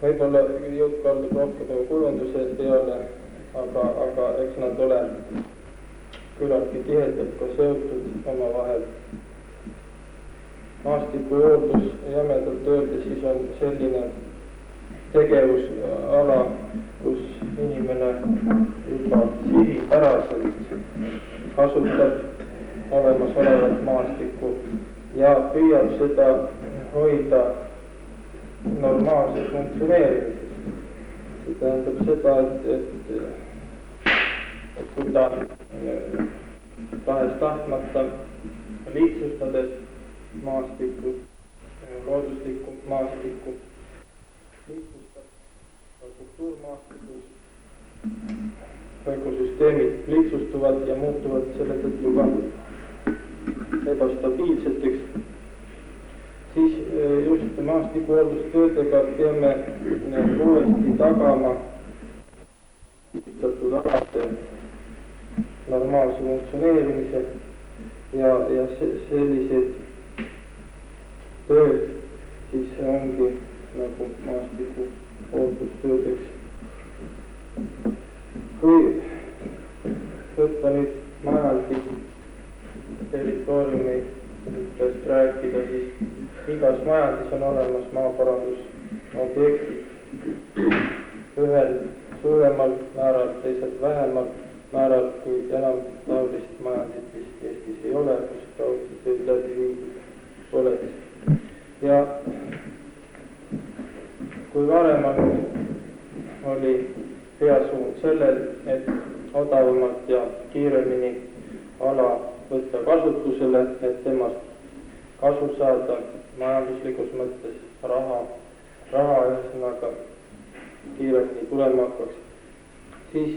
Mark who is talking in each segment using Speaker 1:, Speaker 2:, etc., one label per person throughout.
Speaker 1: võib-olla jutt kaldub rohkem kujunduse peale, aga eks nad ole küllaltki tihedalt ka seotud omavahel. Maastikuhooldus jämedalt öeldes siis on selline tegevusala, kus inimene juba sihipäraselt kasutab olemasolevat maastikku ja püüab seda hoida normaalses funktsioneerimises. See tähendab seda, et kui ta tahes-tahtmata lihtsustades maastikku, looduslikku maastikku, lihtsustab kultuurmaastikus, ökosüsteemid lihtsustuvad ja muutuvad selle tõttu ka ebastabiilseteks, siis just maastikuhooldustöödega peame uuesti tagama teatud alade normaalse funktsioneerimise ja sellised tööd siis ongi nagu maastikuhooldustöödeks. Kui võtta nüüd majandi territooriumidest rääkida, siis igas majandis on olemas maaparandusobjektid. Ühel suuremal määral, teisel vähemal määral, kui enam taolist majandit vist Eestis ei ole, kus taolisi tööd läbi viidud oleks. Ja kui varem oli peasuund sellel, et odavamalt ja kiiremini ala võtta kasutusele, et temast kasu saada majanduslikus mõttes, raha ühesõnaga kiiremini tulema hakkaks, siis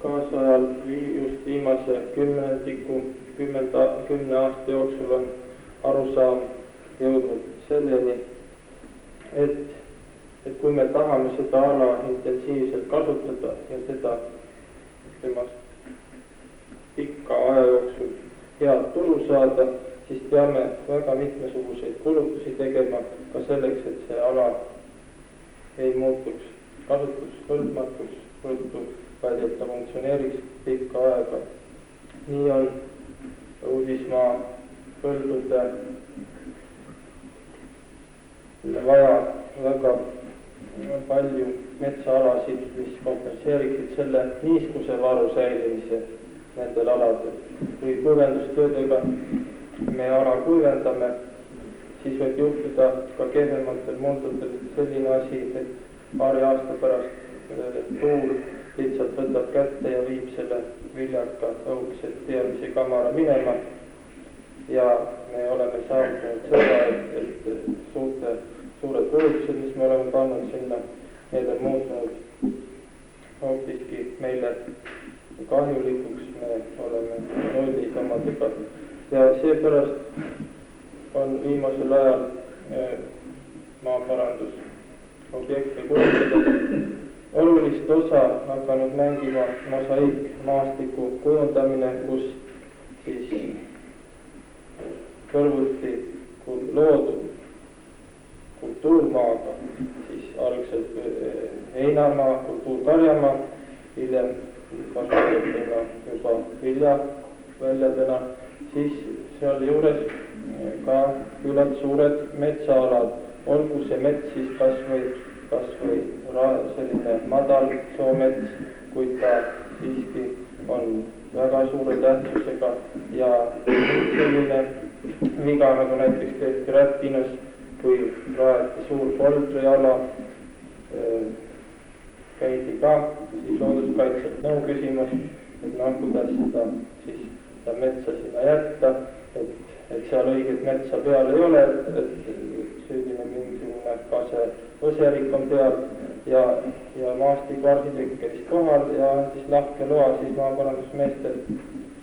Speaker 1: kaasajal just viimase 10 aasta jooksul on arusaam jõudnud selleni, et kui me tahame seda ala intensiivselt kasutada ja seda temast pikka aja jooksul head tulu saada, siis peame väga mitmesuguseid kulutusi tegema ka selleks, et see ala ei muutuks kasutuskõlbmatuks, vaid et ta funktsioneeriks pikka aega. Nii on uudismaa põldude vaja väga palju metsaalasid, mis kompenseeriksid selle niiskuse varu säilimise nendel aladel. Kui kuivendustöödega me ala kuivendame, siis võib juhtuda ka kehvematel muldudel selline asi, et paari aasta pärast tuul lihtsalt võtab kätte ja viib selle viljaka õudse teadmise kamara minema. Ja me oleme saavutanud seda, et suured kulutused, mis me oleme pannud sinna, need on muutunud hoopiski meile kahjulikuks, me oleme nullis oma tükad. Ja seepärast on viimasel ajal maaparandusobjekte kujundades olulist osa hakanud mängima mosaiikmaastiku kujundamine, kus siis kõrvuti loodud kultuurmaaga, siis algselt heinamaa, kultuurkarjamaa, hiljem kasutatuna juba viljaväljadena, siis seal juures ka küllalt suured metsaalad, olgu see mets siis kas või selline madal soomets, kuid ta siiski on väga suure tähtsusega ja selline viga, nagu näiteks tehti Räpinus, kui rajati suur poldriala, käidi ka siis looduskaitselt nõu küsimas, et kuidas seda metsa sinna jätta, et seal õiget metsa peal ei ole, et selline mingisugune kase võserik on peal ja maastikuarhitekt käis kohal ja andis lahke loa siis maaparandusmeestel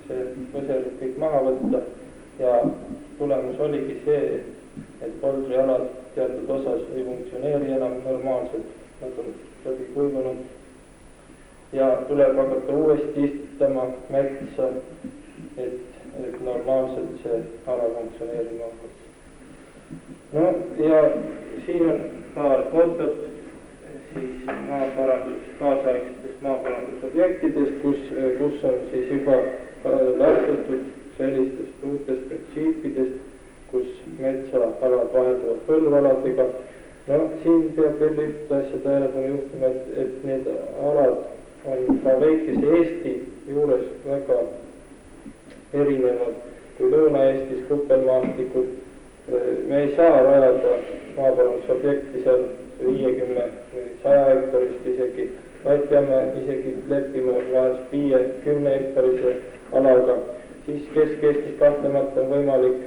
Speaker 1: see võserik kõik maha võtta ja tulemus oligi see, et poldrialad teatud osas ei funktsioneeri enam normaalselt, nad on läbi kuivunud ja tuleb hakata uuesti istutama metsa, et normaalselt see ala funktsioneerima hakkaks. No ja siin on paar fotot siis kaasaegsetest maaparandusobjektidest, kus on siis juba lähtutud sellistest uutest printsiipidest, kus metsaalad vahelduvad põllualadega. No siin peab veel ühte asja tähelepanu juhtima, et need alad on ka väikese Eesti juures väga erinevad kui Lõuna-Eestis kuppelmaastikud. Me ei saa rajada maaparandusobjekti seal 50-100 hektarist isegi, vaid peame isegi leppima vahest 5-10 hektarise alaga. Siis Kesk-Eestis kahtlemata on võimalik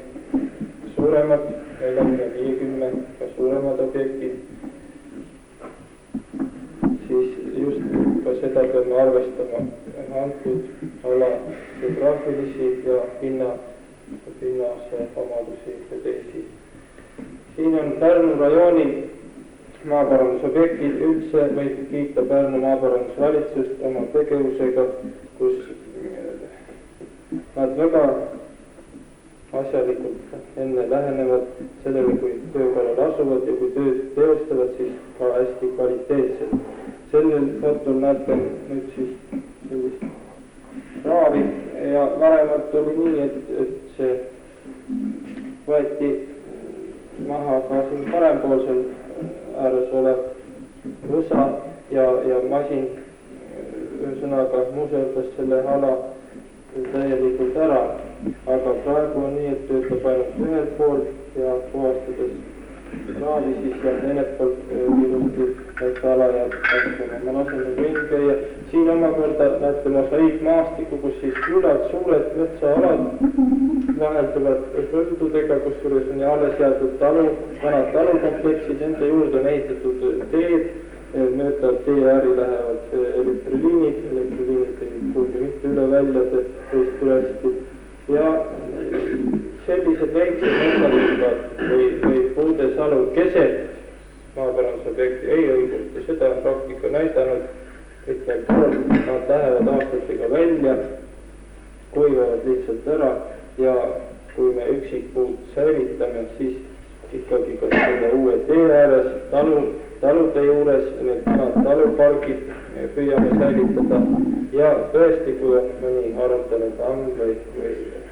Speaker 1: suuremad, 40-50 ka suuremad objektid. Siis just ka seda peame arvestama antud ala geograafilisi ja pinnase omadusi ja teisi. Siin on Pärnu rajooni maaparandusobjektid, üldse võib kiita Pärnu maaparandusvalitsust oma tegevusega, kus nad väga asjalikult enne lähenevad sellele, kui töökallal asuvad ja kui tööd teostavad, siis ka hästi kvaliteetselt. Sellel fotol näete nüüd siis sellist raavi ja varemalt oli nii, et see võeti maha ka siin parempoolsel ääres olev võsa ja masin ühesõnaga muserdas selle ala täielikult ära, aga praegu on nii, et töötab ainult ühel pool ja puhastades raavi siis ja teinet poolt ilusti metsaala jääb kasvama. Ma lasen nüüd ringi käia. Siin omakorda näete mosaiikmaastiku, kus siis küllalt suured metsaalad vahelduvad põldudega, kusjuures on alles jäetud vanad talukompleksid, nende juurde on ehitatud teed, mööda tee ääri lähevad elektriliinid ei kuulge mitte üle väljade teist ülesti. Ja sellised väiksed metsalised või puudesalud keset maaparandusobjekti ei õigusta. Seda on praktika näidanud, et nad lähevad aastatega välja, kuivavad lihtsalt ära ja kui me üksikpuud säilitame, siis ikkagi ka selle uue tee ääres, talude juures, need talupargid püüame säilitada ja tõesti, kui on mõni haruldane tamm või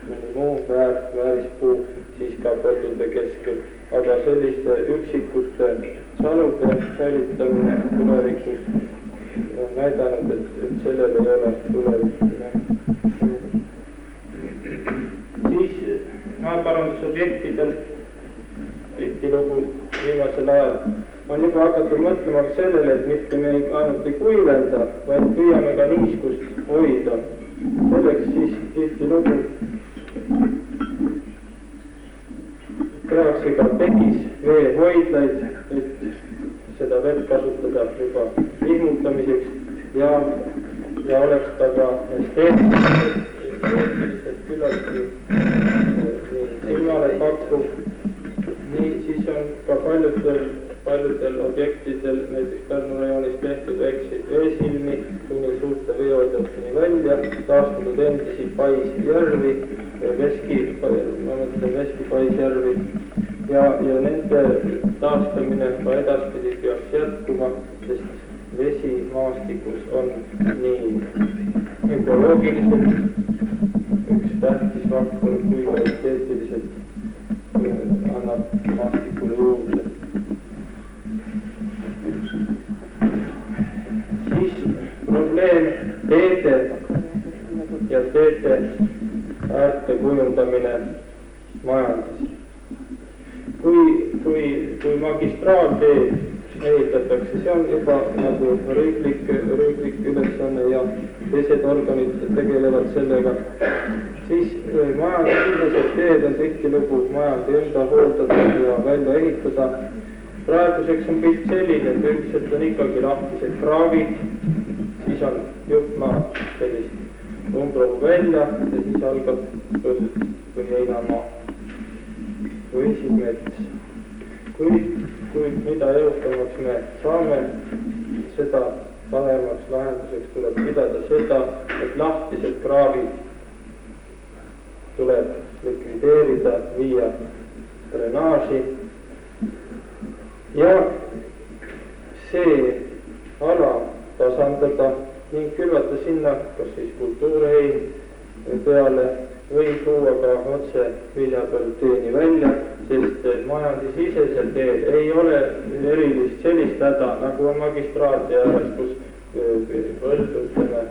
Speaker 1: mõni muu väärispuu, siis ka põldude keskel. Aga selliste üksikute salude säilitamine tulevikus on näidanud, et sellel ei ole tulevikule. Siis maaparandusobjektidel tihtilugu viimasel ajal on juba hakatud mõtlema sellele, et mitte me ainult ei kuivenda, vaid püüame ka niiskust hoida. Selleks siis tihtilugu tehakse ka tekis veehoidlaid, et seda vett kasutada juba vihmutamiseks ja oleks ta ka esteetiliselt küllaltki silmale pakkuv. Nii siis on ka paljudel objektidel, näiteks Pärnu rajoonis tehtud väikseid veesilmi kuni suurte veehoidlateni välja, taastatud endisi paisjärvi, veskipaisjärvi ja nende taastamine ka edaspidi peaks jätkuma, sest vesi maastikus on nii ökoloogiliselt üks tähtis faktor kui ka esteetiliselt annab maastikule juurde. Siis probleem teede ja teede äärte kujundamine majandis. Kui magistraaltee ehitatakse, see on juba nagu riiklik ülesanne ja teised organid tegelevad sellega, siis majandused teed on tihtilugu majandi enda hooldada ja välja ehitada. Praeguseks on pilt selline, et üldiselt on ikkagi lahtised kraavid, siis on juhtmaa sellist umbrohu välja ja siis algab põld või heinamaa või siis mets. Kui mida elukamaks me saame, seda paremaks lahenduseks tuleb pidada seda, et lahtised kraavid tuleb likvideerida, viia drenaaži ja see ala tasandada ning külvata sinna kas siis kultuurheim peale või tuua ka otse viljapõlduteeni välja, sest majandisiseselt ei ole erilist sellist häda, nagu on magistraadi ääres, kus põldu,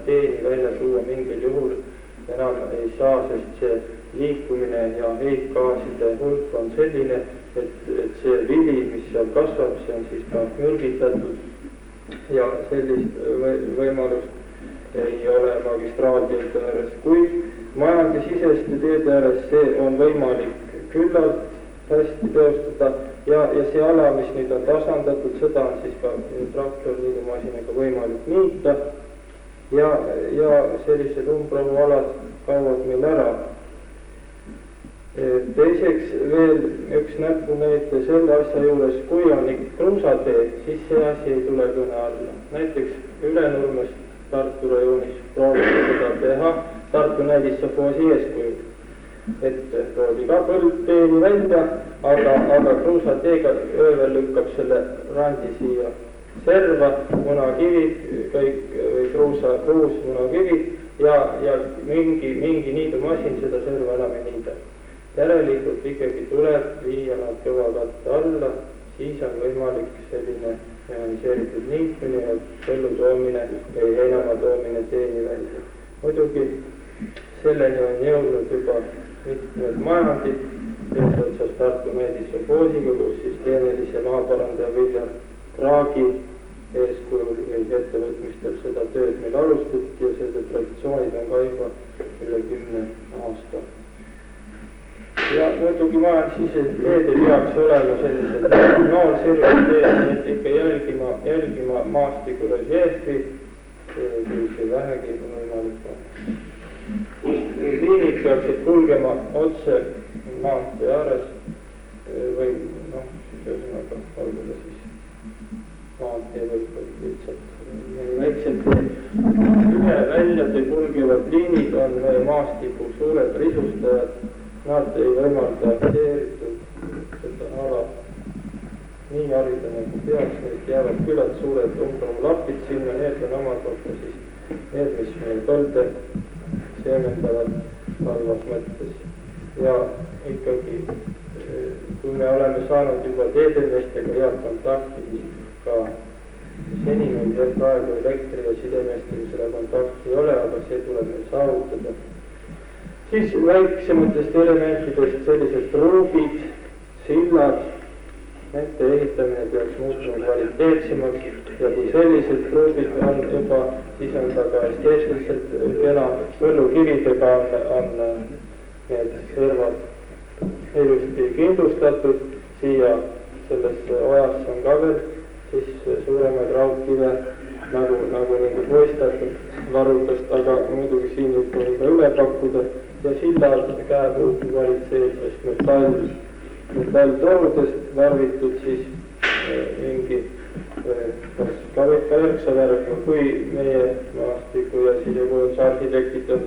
Speaker 1: teeni välja tuua mingil juhul enam ei saa, sest see liikumine ja heitgaaside hulk on selline, et see vili, mis seal kasvab, see on siis ka mürgitatud ja sellist võimalust ei ole magistraalteede ääres, kuid majandisiseste teede ääres see on võimalik küllalt hästi teostada ja see ala, mis nüüd on tasandatud, seda on siis ka traktorliidumasinaga võimalik niita ja sellised umbrohualad kaovad meil ära. Teiseks veel üks näpunäite selle asja juures, kui on ikka kruusateed, siis see asi ei tule kõne alla. Näiteks Ülenurmes Tartu rajoonis prooviti seda teha, Tartu näidis sovhoosi eeskujul, et toodi ka põldteeni välja, aga kruusateega öövel lükkab selle randi siia serva, munakivid, kõik kruus, munakivid ja mingi niidumasin seda serva enam ei niida. Järelikult ikkagi tuleb viia nad kõvakatte alla, siis on võimalik selline mehhaniseeritud niitmine ja põllu toomine või heinamaa toomine teeni välja. Muidugi selleni on jõudnud juba mitmed majandid, eesotsas Tartu meedisovhoosiga, kus siis tehnilise maaparandaja Vilja Kraagi eeskujul ettevõtmistel seda tööd meil alustati ja selle traditsioonid on ka juba üle 10 aasta. Ja muidugi majandisisesed teed ei peaks olema sellised noolsirged teed, et ikka jälgima maastiku reljeefi, kui see vähegi on võimalik on. Liinid peaksid kulgema otse maantee ääres või ühesõnaga olguda siis maantee või lihtsalt väiksed ühe väljade kulgevad liinid on meie maastiku suured risustajad. Nad ei võimalda akteeritud seda ala nii harida nagu peaks, need jäävad küllalt suured umbrohulapid sinna, need on omakorda siis need, mis meil põlde seemendavad halvas mõttes. Ja ikkagi, kui me oleme saanud juba teedemeestega head kontakti, siis ka seni meil praegu elektri- ja sidemeestega selle kontakti ei ole, aga see tuleb meil saavutada. Siis väiksematest elementidest sellised ruubid, sillad, nende ehitamine peaks muutuma kvaliteetsemaks ja kui sellised ruubid on juba, siis on ta ka esteetiliselt kena, põllukividega on need servad ilusti kindlustatud, siia sellesse ojasse on ka veel siis suuremaid raudkive nagu mingi poistatud varudest, aga muidugi siin võib ka üle pakkuda ja sillad käepuutu kvaliteetsest metalltoodest värvitud siis mingi ka üheksavärv, kui meie maastiku ja sisekujundusarhitektid on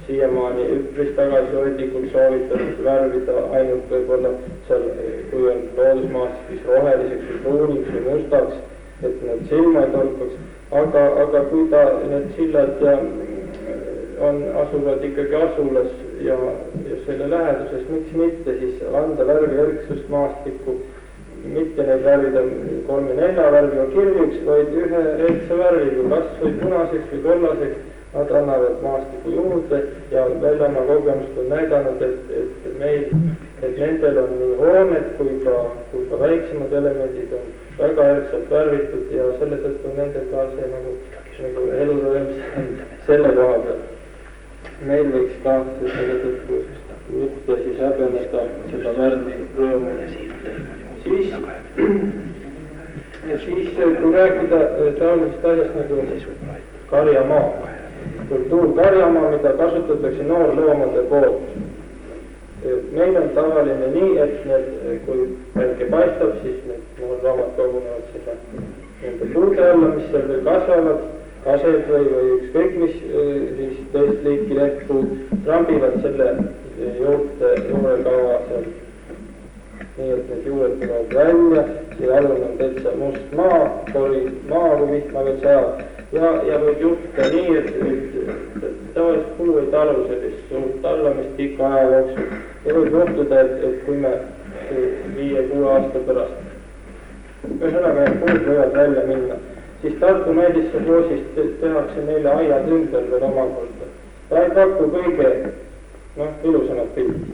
Speaker 1: siiamaani üpris tagasihoidlikult soovitanud värvida ainult võib-olla seal, kui on loodusmaastikis roheliseks või pruuniks või mustaks, et need silma ei torkaks, aga kui need sillad asuvad ikkagi asulas ja selle läheduses, miks mitte siis anda värvijärgsust maastikku, mitte neid värvida 3-4 värviga kirjuks, vaid ühe reetse värviga, kas või punaseks või kollaseks, nad annavad maastiku juurde ja väljamaa kogemust on näidanud, et nendel on nii hooned kui ka väiksemad elemendid on väga järgselt värvitud ja selle tõttu nendel ka see nagu elurõõm selle koha peal. Meil võiks ka selle tõttu mitte siis häbeneda seda värvist rõõmu. Siis kui rääkida taolist asjast nagu karjamaa, kultuurkarjamaa, mida kasutatakse noorloomade poolt. Meil on tavaline nii, et kui päike paistab, siis need noorloomad kogunevad seda nende puude alla, mis seal veel kasvavad, kased või ükskõik mis siis teist liiki lehtpuud, trambivad selle juurekaua seal nii et need juured tulevad välja, see alune on täitsa must maa, maa, kui vihma veel sajab. Ja võib juhtuda nii, et tavaliselt puu ei talu sellist suurt tallamist pika aja jooksul. Ja võib juhtuda, et kui me 5-6 aasta pärast ühesõnaga need puud võivad välja minna, siis Tartu Meedissevloosist tehakse neile aiad ümber veel omakorda. Ta ei paku kõige ilusamat pilti.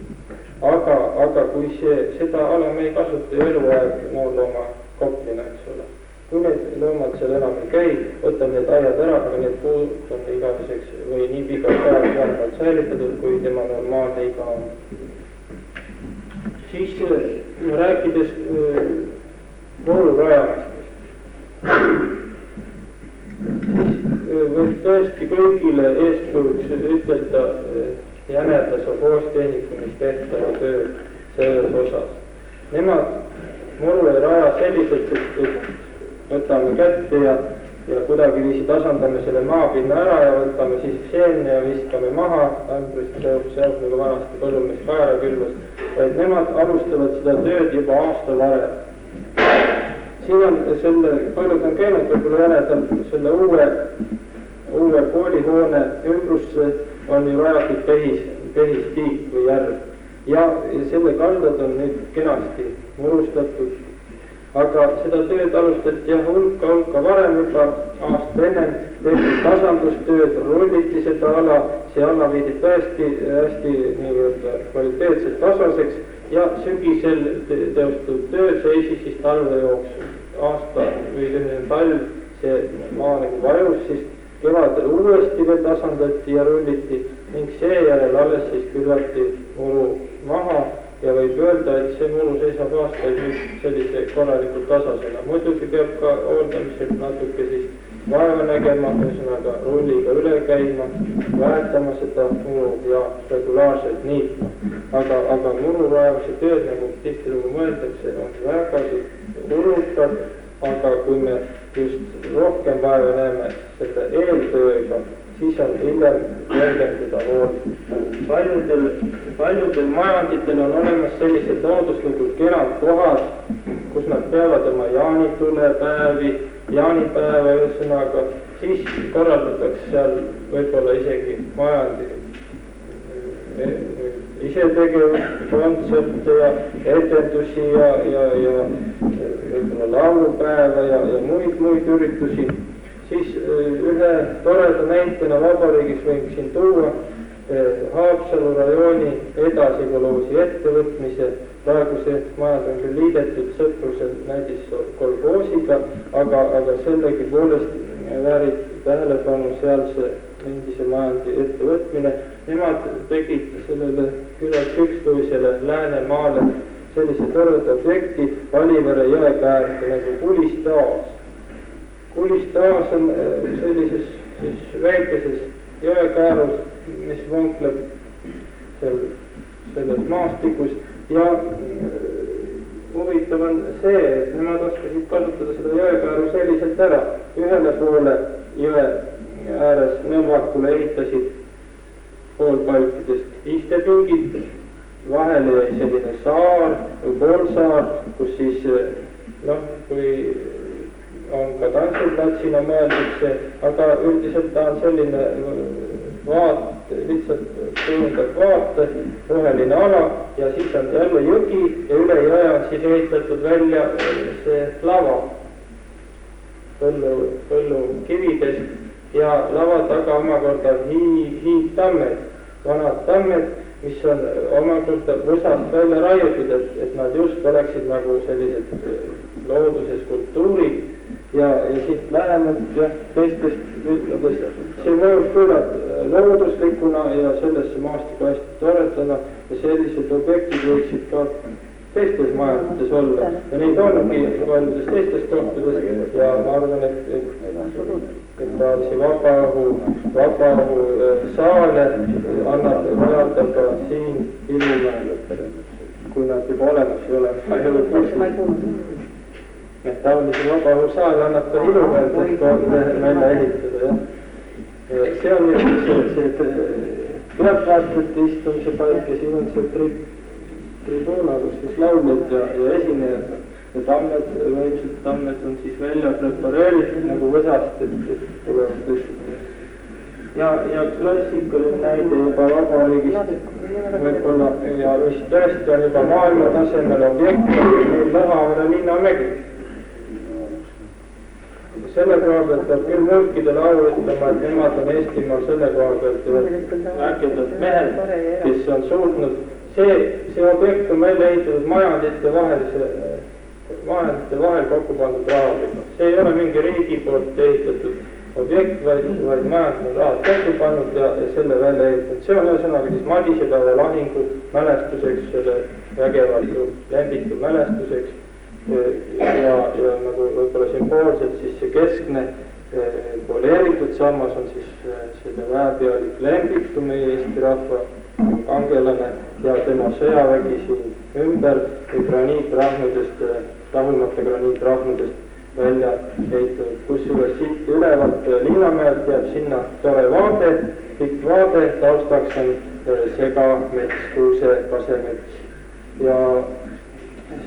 Speaker 1: Aga kui seda ala me ei kasuta eluaeg noorlooma koplina, eks ole. Kui need loomad seal enam ei käi, võtame need aiad ära, aga need puud on igaveseks või nii pikalt ajal säilitatud, kui tema normaalne iga on. Siis rääkides voolu rajamistest, siis võib tõesti kõigile eeskujuks ütelda Jäneda sovhoostehnikumi tehtava töö selles osas. Nemad muru ei raja selliselt, et võtame kätte ja kuidagiviisi tasandame selle maapinna ära ja võtame siis seemne ja viskame maha, ämbrist sealt nagu vanasti põllumees kaera külvas, vaid nemad alustavad seda tööd juba aasta varem. Siin on selle, paljud on käinud võib-olla Jänedal selle uue koolihoone ümbrusse on ju rajatud pehistiik või järv ja selle kaldad on nüüd kenasti murustatud, aga seda tööd alustati hulka varem juba aasta ennem, tehti tasandustööd, rulliti seda ala, see ala viidi tõesti hästi nii-öelda kvaliteetselt tasaseks ja sügisel teostatud töö seisis siis talve jooksul. Aasta või talv see maa nagu vajus, siis kevadel uuesti veel tasandati ja rulliti ning seejärel alles siis külvati muru maha ja võib öelda, et see muru seisab aastaid sellise korralikult tasasena. Muidugi peab ka hooldamisel natuke siis vaeva nägema, ühesõnaga rulliga üle käima, väetama seda muru ja regulaarselt niitma. Aga muru rajamise tööd, nagu tihtilugu mõeldakse, on väga kulukad, aga kui me just rohkem vaeva näeme selle eeltööga, siis on hiljem leevendada vool. Paljudel majanditel on olemas sellised looduslikud kenad kohad, kus nad peavad oma jaanitulepäevi, jaanipäeva ühesõnaga, siis korraldatakse seal võib-olla isegi majandi isetegevust, kontserte ja etendusi ja võib-olla laulupäeva ja muid üritusi. Siis ühe toreda näitena vabariigis võin siin tuua Haapsalu rajooni Edasikoloosi ettevõtmise. Praegu see majad on küll liidetud sõprusel näidis kolgoosiga, aga sellegi poolest väärib tähelepanu sealse endise majandi ettevõtmine. Nemad tegid sellele küllalt ükstuisele Läänemaale sellise toreda objekti Valivere jõe käärde nagu Kulistaas. Kulistaas on sellises siis väikeses jõekäärus, mis vonkleb selles maastikus ja huvitav on see, et nemad oskasid kasutada seda jõekääru selliselt ära. Ühele poole jõe ääres nõlvakule ehitasid poolpalkidest istepingid, vahele jäi selline saar või poolsaar, kus siis kui on ka tantsuplatsina mõeldud see, aga üldiselt ta on selline lihtsalt kujundab vaate, roheline ala ja siis on jälle jõgi ja üle jõe on siis ehitatud välja see lava põllu kividest ja lava taga omakorda hiidtammed, vanad tammed, mis on omakorda võsast välja raiutud, et nad just oleksid nagu sellised looduses kultuurid ja siit lähemalt ja teistest ütlades, see mõjub küllalt looduslikuna ja sellesse maastiku hästi toredana ja sellised objektid võiksid ka teistes majades olla ja neid ongi paljudes teistes kohtades ja ma arvan, et taolisi vabaõhu saale annab vajada ka siin Illumäel, kui nad juba olemas ei ole. Taolisi vabaõhu saale annab ka Illumäel välja ehitada. See on nüüd see pealtvaatajate istumise paik ja siin on see tripp tribuna, kus siis lauljad ja esinejad ja tammed, väiksed tammed on siis välja prepareeritud nagu võsast, et tulevad tõesti. Ja klassikaline näide juba Vabariigist võib-olla ja mis tõesti on juba maailma tasemel objekt, meil Lõhavere linnamägi. Selle koha pealt peab küll mõlkidele au ütlema, et nemad on Eestimaal selle koha pealt äkidad mehed, kes on suutnud. See objekt on välja ehitatud majandite vahel kokku pandud rahadega. See ei ole mingi riigi poolt ehitatud objekt, vaid majandid on rahad kokku pannud ja selle välja ehitatud. See on ühesõnaga siis Madisepäeva lahingu mälestuseks, selle vägevalt Lembitu mälestuseks ja nagu võib-olla sümboolselt siis see keskne poleeritud sammas on siis selle väepealik Lembitu, meie Eesti rahva kangelane ja tema sõjavägi siin ümber graniitrahmudest, tahumate graniitrahmudest välja ehitatud, kusjuures siit ülevalt Linnamäelt jääb sinna tore vaade, pikk vaade, taustaks on segamets, kuuse kasemets ja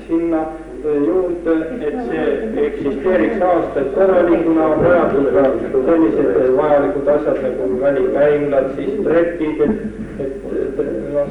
Speaker 1: sinna juurde, et see eksisteeriks aastaid korralikuna, on rajatud ka sellised vajalikud asjad nagu välikäimlad, siis trepid,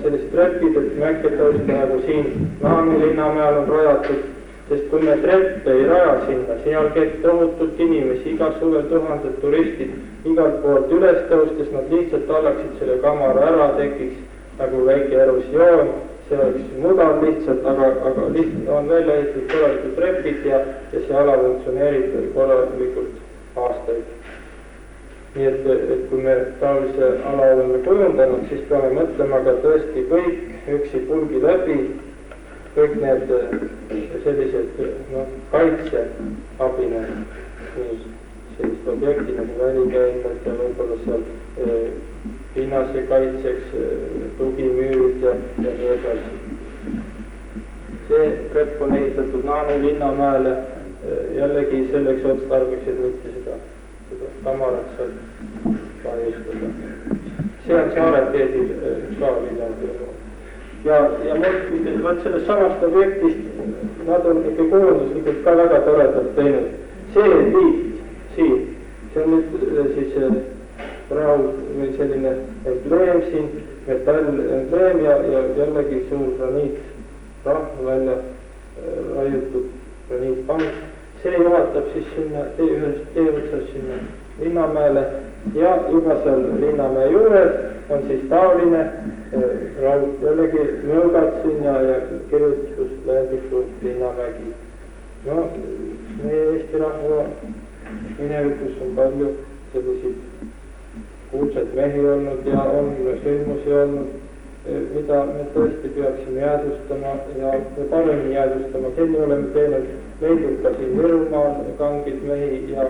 Speaker 1: sellised trepid, et mäkke tõusta nagu siin Naami Linnamäel on rajatud, sest kui me treppe ei raja sinna, seal käib tohutult inimesi, iga suvel tuhanded turistid igalt poolt üles tõustes, nad lihtsalt tallaksid selle kamara ära, tekiks nagu väike erosioon. See oleks mudal lihtsalt, aga lihtsalt on välja ehitatud korralikud trepid ja see ala funktsioneerib korralikult aastaid. Nii et kui me taolise ala oleme kujundanud, siis peame mõtlema ka tõesti kõik üksi pulgi läbi, kõik need sellised kaitseabine, sellist objekti nagu välikäimlad ja võib-olla seal pinnase kaitseks, tugimüürid ja nii edasi. See trepp on ehitatud Naanu Linnamäele jällegi selleks otstarbeks, et mitte seda kamarat seal kahjustada. See on Saare teedil ka Linnamäe. Ja võt sellest samast objektist nad on ikka kujunduslikult ka väga toredalt teinud. See liit siin, see on nüüd siis raud või selline embleem siin, metall-embleem ja jällegi suur graniitrahv välja raiutud graniitpank. See juhatab siis sinna tee otsas sinna Linnamäele ja juba seal Linnamäe juures on siis taoline raud, jällegi mõõgad siin ja kirjutus Lembitu Linnamägi. No, meie Eesti rahva minevikus on palju selliseid kuulsad mehi olnud ja on sündmusi olnud, mida me tõesti peaksime jäädvustama ja paremini jäädvustama. Seni oleme teinud leidnud ka siin Võrumaal kangid mehi ja